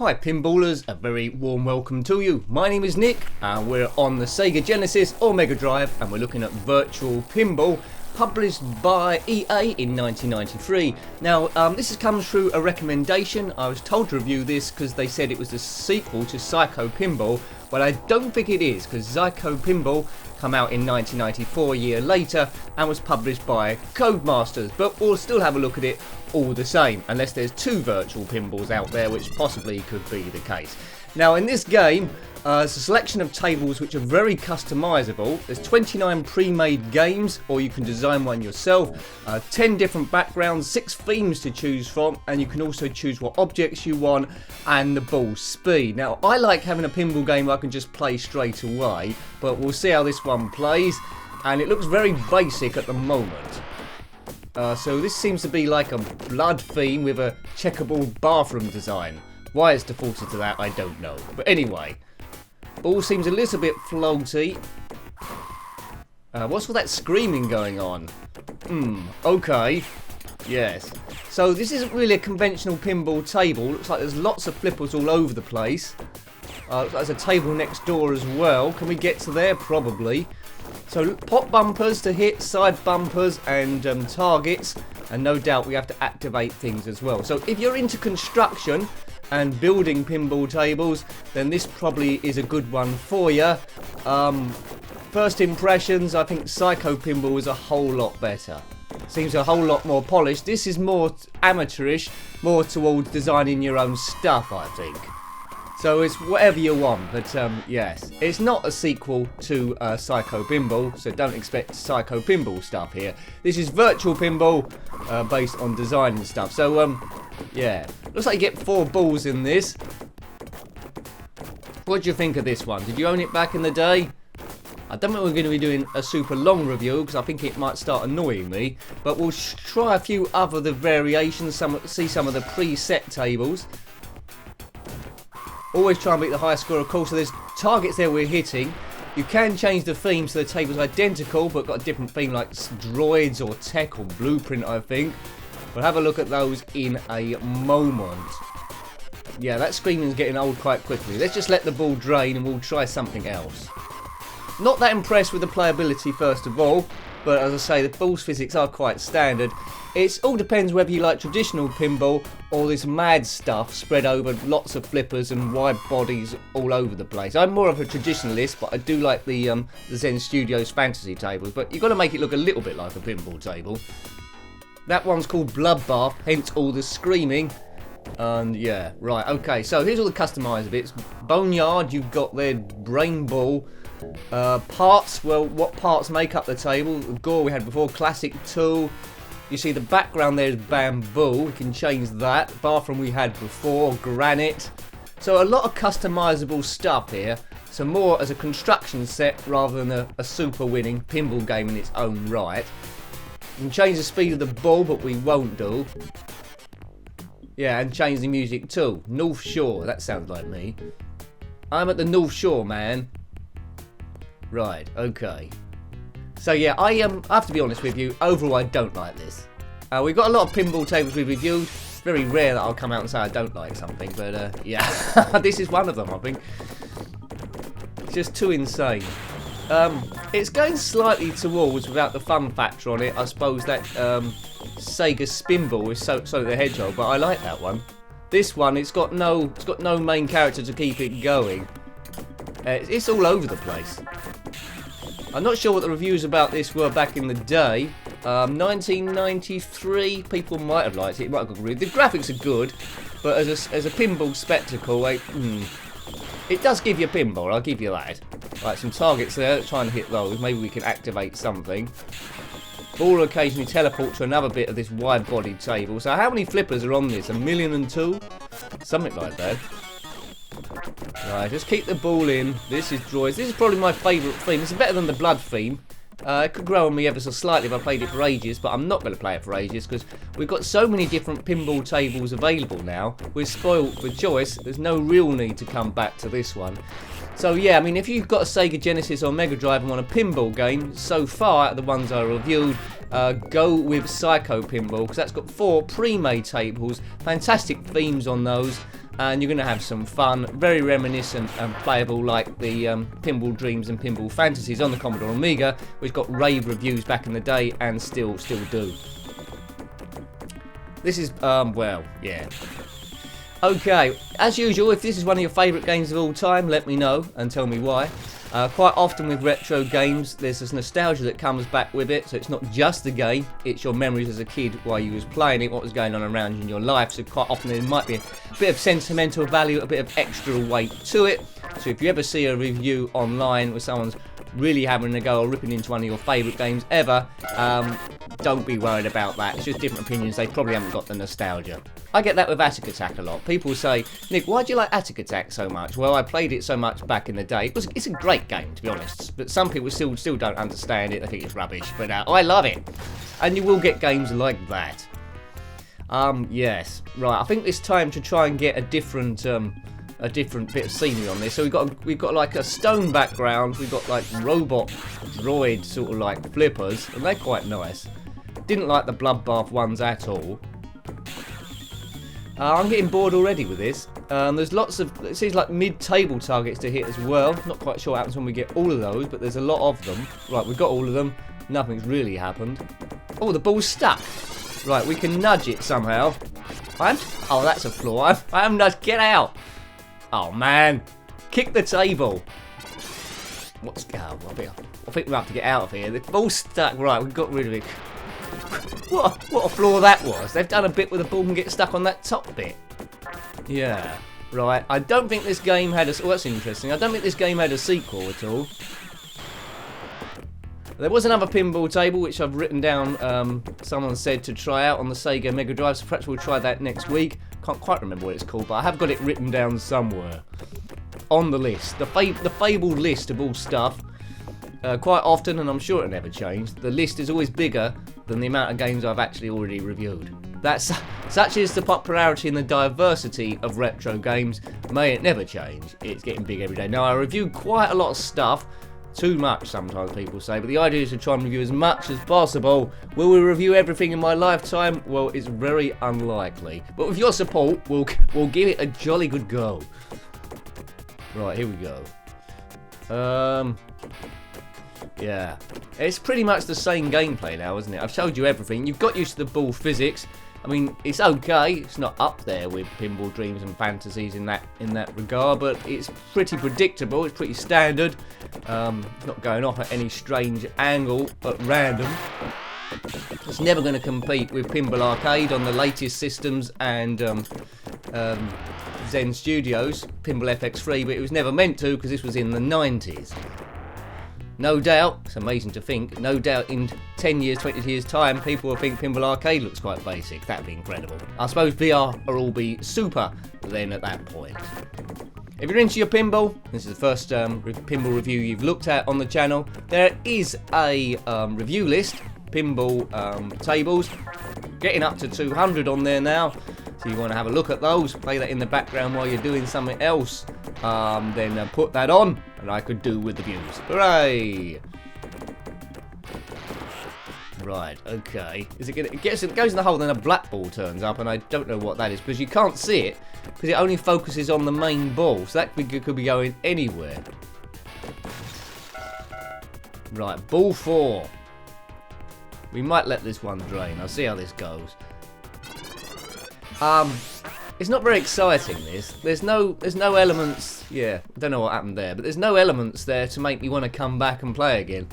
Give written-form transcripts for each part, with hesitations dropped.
Hi Pinballers, a very warm welcome to you. My name is Nick and we're on the Sega Genesis or Mega Drive and we're looking at Virtual Pinball, published by EA in 1993. Now this has come through a recommendation. I was told to review this because they said it was the sequel to Psycho Pinball, but I don't think it is, because Psycho Pinball came out in 1994, a year later, and was published by Codemasters, but we'll still have a look at it all the same, unless there's two virtual pinballs out there, which possibly could be the case. Now in this game, it's a selection of tables which are very customizable. There's 29 pre-made games, or you can design one yourself, 10 different backgrounds, 6 themes to choose from, and you can also choose what objects you want and the ball speed. Now I like having a pinball game I can just play straight away, but we'll see how this one plays, and it looks very basic at the moment. So this seems to be like a blood theme with a checkerboard bathroom design. Why it's defaulted to that, I don't know. But anyway, ball seems a little bit floaty. What's all that screaming going on? Okay. Yes. So this isn't really a conventional pinball table. Looks like there's lots of flippers all over the place. Looks like there's a table next door as well. Can we get to there? Probably. So pop bumpers to hit, side bumpers and targets. And no doubt we have to activate things as well. So if you're into construction and building pinball tables, then this probably is a good one for you. First impressions, I think Psycho Pinball is a whole lot better. Seems a whole lot more polished. This is more amateurish, more towards designing your own stuff, I think. So it's whatever you want, but yes. It's not a sequel to Psycho Pinball, so don't expect Psycho Pinball stuff here. This is Virtual Pinball, based on design and stuff. So, yeah. Looks like you get 4 balls in this. What do you think of this one? Did you own it back in the day? I don't think we're going to be doing a super long review because I think it might start annoying me. But we'll try a few other variations, see some of the preset tables. Always try and beat the highest score, of course. So there's targets there we're hitting. You can change the theme so the table's identical, but got a different theme like droids or tech or blueprint, I think. We'll have a look at those in a moment. Yeah, that screaming's getting old quite quickly. Let's just let the ball drain and we'll try something else. Not that impressed with the playability first of all, but as I say, the ball's physics are quite standard. It all depends whether you like traditional pinball or this mad stuff spread over lots of flippers and wide bodies all over the place. I'm more of a traditionalist, but I do like the Zen Studios fantasy tables, but you've got to make it look a little bit like a pinball table. That one's called Bloodbath, hence all the screaming. And yeah, right, okay, so here's all the customizer bits. Boneyard, you've got their brain ball. Parts, well, what parts make up the table? The gore we had before, classic tool. You see the background there is bamboo, we can change that. Bathroom we had before, granite. So a lot of customizable stuff here. So more as a construction set rather than a super winning pinball game in its own right. You can change the speed of the ball, but we won't do. Yeah, and change the music too. North Shore, that sounds like me. I'm at the North Shore, man. Right, okay. So yeah, I have to be honest with you, overall I don't like this. We've got a lot of pinball tables we've reviewed. It's very rare that I'll come out and say I don't like something, but yeah, this is one of them, I think. It's just too insane. It's going slightly towards, without the fun factor on it, I suppose that Sega Spinball is Sonic the Hedgehog, but I like that one. This one, it's got no main character to keep it going. It's all over the place. I'm not sure what the reviews about this were back in the day. 1993, people might have liked it. It might have got good. The graphics are good, but as a pinball spectacle, it does give you a pinball, I'll give you that. Right, some targets there, trying to hit those. Maybe we can activate something. Ball will occasionally teleport to another bit of this wide-bodied table. So how many flippers are on this? 1,000,002? Something like that. Right, just keep the ball in. This is droids. This is probably my favourite theme. This is better than the blood theme. It could grow on me ever so slightly if I played it for ages, but I'm not going to play it for ages because we've got so many different pinball tables available now. We're spoilt for choice. There's no real need to come back to this one. So yeah, I mean, if you've got a Sega Genesis or Mega Drive and want a pinball game, so far out of the ones I reviewed, go with Psycho Pinball because that's got 4 pre-made tables, fantastic themes on those, and you're going to have some fun. Very reminiscent and playable like the Pinball Dreams and Pinball Fantasies on the Commodore Amiga, which got rave reviews back in the day and still do. This is, well, yeah. Okay, as usual, if this is one of your favourite games of all time, let me know and tell me why. Quite often with retro games, there's this nostalgia that comes back with it, so it's not just the game, it's your memories as a kid while you was playing it, what was going on around you in your life, so quite often there might be a bit of sentimental value, a bit of extra weight to it. So if you ever see a review online where someone's really having a go or ripping into one of your favourite games ever, don't be worried about that. It's just different opinions. They probably haven't got the nostalgia. I get that with Attic Attack a lot. People say, Nick, why do you like Attic Attack so much? Well, I played it so much back in the day. It's a great game, to be honest. But some people still don't understand it. They think it's rubbish. But I love it. And you will get games like that. Yes. Right, I think it's time to try and get a different bit of scenery on this. So we've got like a stone background. We've got like robot droid sort of like flippers, and they're quite nice. Didn't like the bloodbath ones at all. I'm getting bored already with this. There's lots of, it seems like mid-table targets to hit as well. Not quite sure what happens when we get all of those, but there's a lot of them. Right, we've got all of them. Nothing's really happened. Oh, the ball's stuck. Right, we can nudge it somehow. Oh, that's a flaw. I am nudged. Get out. Oh man, kick the table. What's I think we have to get out of here. The ball's stuck. Right, we've got rid of it. What a flaw that was. They've done a bit where the ball can get stuck on that top bit. Yeah, right. I don't think this game had a... Oh, that's interesting. I don't think this game had a sequel at all. There was another pinball table which I've written down. Someone said to try out on the Sega Mega Drive, so perhaps we'll try that next week. Can't quite remember what it's called, but I have got it written down somewhere on the list. The fabled list of all stuff. Quite often, and I'm sure it'll never change, the list is always bigger than the amount of games I've actually already reviewed. Such is the popularity and the diversity of retro games. May it never change. It's getting big every day. Now, I review quite a lot of stuff. Too much, sometimes people say, but the idea is to try and review as much as possible. Will we review everything in my lifetime? Well, it's very unlikely. But with your support, we'll give it a jolly good go. Right, here we go. Yeah. It's pretty much the same gameplay now, isn't it? I've showed you everything. You've got used to the ball physics. I mean, it's okay. It's not up there with Pinball Dreams and Fantasies in that regard, but it's pretty predictable. It's pretty standard. Not going off at any strange angle at random. It's never going to compete with Pinball Arcade on the latest systems and Zen Studios, Pinball FX3, but it was never meant to because this was in the 90s. No doubt, it's amazing to think, no doubt in 10 years, 20 years time, people will think Pinball Arcade looks quite basic. That'd be incredible. I suppose VR will all be super then at that point. If you're into your pinball, this is the first pinball review you've looked at on the channel, there is a review list, pinball tables, getting up to 200 on there now. So you want to have a look at those, play that in the background while you're doing something else, then put that on, and I could do with the views. Hooray! Right, okay. It goes in the hole, then a black ball turns up, and I don't know what that is, because you can't see it, because it only focuses on the main ball, so that could be going anywhere. Right, ball 4. We might let this one drain. I'll see how this goes. It's not very exciting, this. There's no elements. Yeah, I don't know what happened there, but there's no elements there to make me want to come back and play again.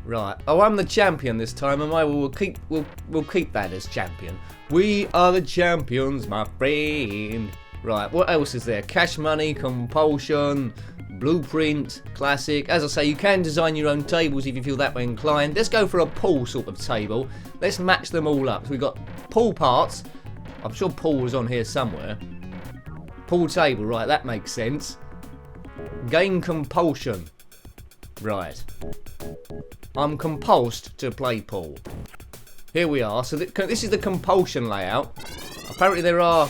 Right. Oh, I'm the champion this time, and we'll keep that as champion. We are the champions, my friend. Right. What else is there? Cash Money, Compulsion, Blueprint, Classic. As I say, you can design your own tables if you feel that way inclined. Let's go for a pool sort of table. Let's match them all up. So we've got pool parts. I'm sure pool was on here somewhere. Pool table, right, that makes sense. Game compulsion. Right. I'm compulsed to play pool. Here we are. So this is the compulsion layout. Apparently there are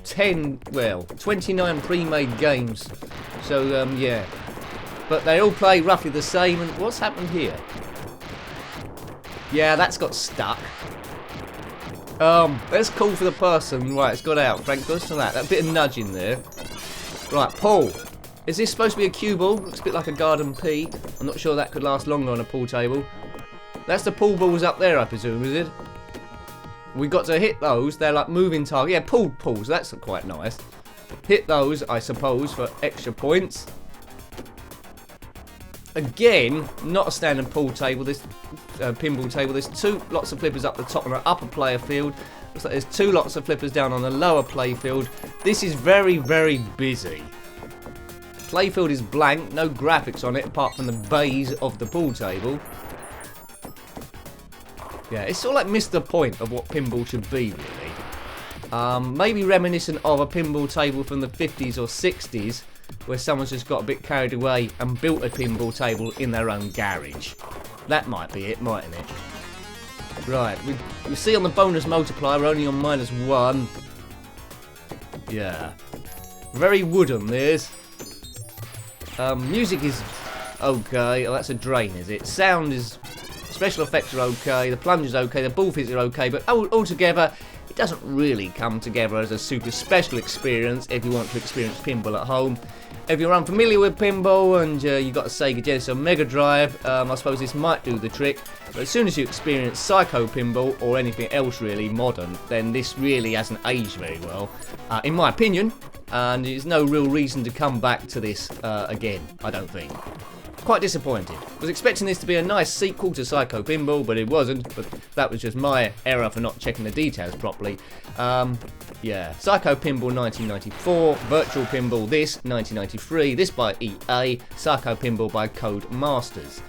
29 pre-made games. So, yeah. But they all play roughly the same. And what's happened here? Yeah, that's got stuck. Let's call for the person. Right, it's got out. Frank, goes to that. That bit of nudging there. Right, pool. Is this supposed to be a cue ball? Looks a bit like a garden pea. I'm not sure that could last longer on a pool table. That's the pool balls up there, I presume, is it? We got to hit those. They're like moving target. Yeah, pooled pools. That's quite nice. Hit those, I suppose, for extra points. Again, not a standard pool table. This pinball table. There's lots of flippers up the top on the upper player field. Looks like there's 2 lots of flippers down on the lower play field. This is very, very busy. Playfield is blank, no graphics on it apart from the bays of the pool table. Yeah, it's sort of like missed the point of what pinball should be, really. Maybe reminiscent of a pinball table from the 50s or 60s, where someone's just got a bit carried away and built a pinball table in their own garage. That might be it, mightn't it? Right, we see on the bonus multiplier we're only on -1. Yeah. Very wooden, this. Music is okay. Oh, that's a drain, is it? Sound is... Special effects are okay, the plunge is okay, the ball fits are okay, but altogether, it doesn't really come together as a super special experience if you want to experience pinball at home. If you're unfamiliar with pinball and you've got a SEGA Genesis or Mega Drive, I suppose this might do the trick. But as soon as you experience Psycho Pinball or anything else really modern, then this really hasn't aged very well, in my opinion. And there's no real reason to come back to this again, I don't think. Quite disappointed. Was expecting this to be a nice sequel to Psycho Pinball, but it wasn't. But that was just my error for not checking the details properly. Yeah, Psycho Pinball 1994, Virtual Pinball this 1993, this by EA, Psycho Pinball by Code Masters.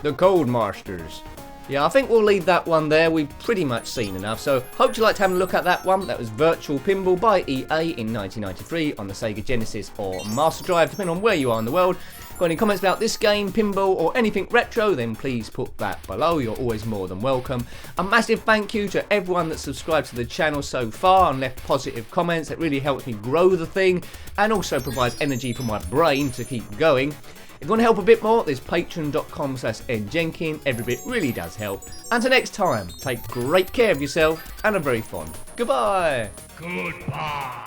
The Code Masters. Yeah, I think we'll leave that one there. We've pretty much seen enough. So, hope you liked having a look at that one. That was Virtual Pinball by EA in 1993 on the SEGA Genesis or Master Drive, depending on where you are in the world. Got any comments about this game, pinball, or anything retro, then please put that below. You're always more than welcome. A massive thank you to everyone that's subscribed to the channel so far and left positive comments. It really helps me grow the thing and also provides energy for my brain to keep going. If you want to help a bit more, there's patreon.com/edjenkin. Every bit really does help. Until next time, take great care of yourself and a very fond goodbye. Goodbye.